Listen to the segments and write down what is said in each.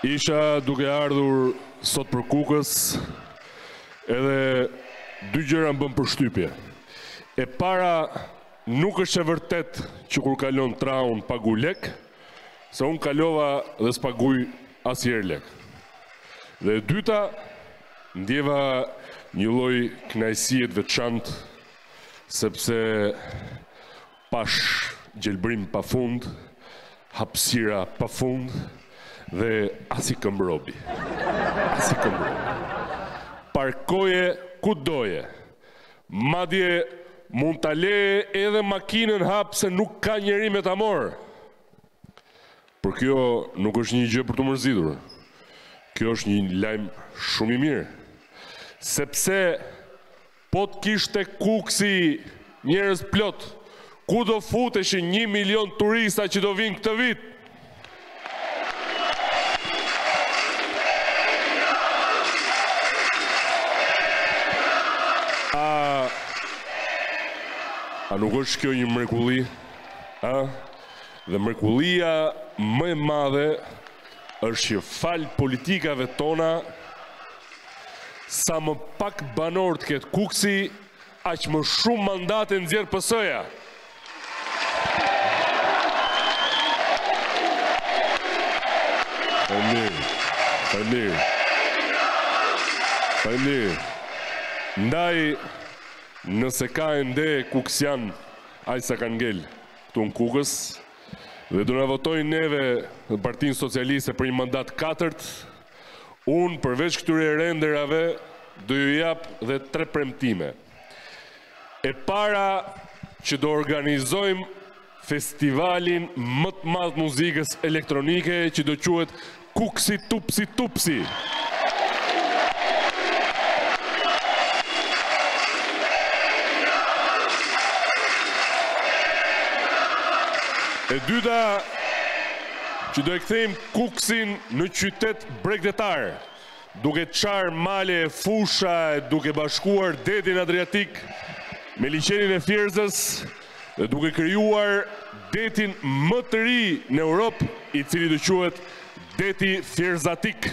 Isha duke ardhur sot për Kukës, edhe dy gjëra më bën përshtypje. E para, nuk është e vërtet që kur kalon traun pagu lek, se unë kalova dhe s'paguj asnjëherë lek. Dhe e dyta, ndjeva një lloj kënaqësie të veçantë, sepse pash gjelbrim pafund, hapësira pafund dhe as i këmbrobi. As i këmbrobi. Parkoje ku doje. Madje mund ta leje edhe makinën hap se nuk ka njeri me ta morë. Por kjo nuk është një gjë për të mërzitur. Kjo është një lajm shumë i mirë. Sepse po të kishte Kuksi njerëz plot, ku do futeshin 1 milion turista që do vinë këtë vit? A nuk është kjo një mrekulli? Dhe mrekullia më e madhe është që fal politikave tona, sa më pak banor të ketë Kuksi, aq më shumë mandate nxjerr PS-ja. Faleminderit. Ndaj, nëse ka ende Kuksian, aq sa kanë ngel këtu në Kukës, dhe do na votojnë neve në Partinë Socialiste për një mandat 4, unë përveç këtyre renderave do ju jap dhe 3 premtime. E para, që do organizojmë festivalin më të madh muzikës elektronike që do quhet Kuksi Tupsi Tupsi. E dyta, që do e kthejmë Kuksin në qytet bregdetar, duke çarë male e fusha, duke bashkuar detin Adriatik me liçenin e Fierzës, dhe duke krijuar detin më të ri në Europë, i cili do quhet deti Fierzatik.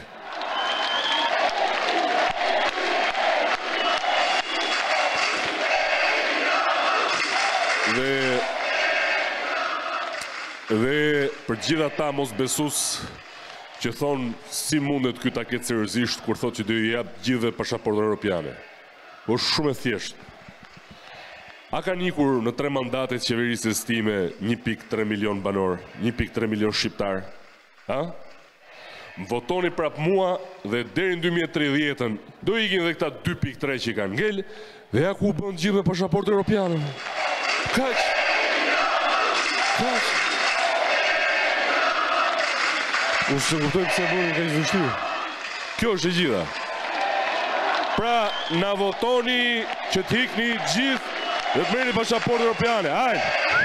Dhe për gjitha ta mos besus që thonë si mundet ky ta ketë seriozisht kur thotë që do i jap gjithëve pasaportë europiane. Është shumë e thjeshtë. A ka nikur në 3 mandatet qeverisës time 1.3 milion banor, 1.3 milion shqiptar? Më votoni prap mua dhe deri në 2030 do ikin dhe këta 2.3 që i kanë ngel, dhe ja ku bën gjithë me pasaportë europiane. Kaq. Unë se kuptoj pëse bërë ka i vështirë. Kjo është e gjitha. Pra, na votoni që t'hikni gjithë dhe të merrni pasaportë europiane. Hajde!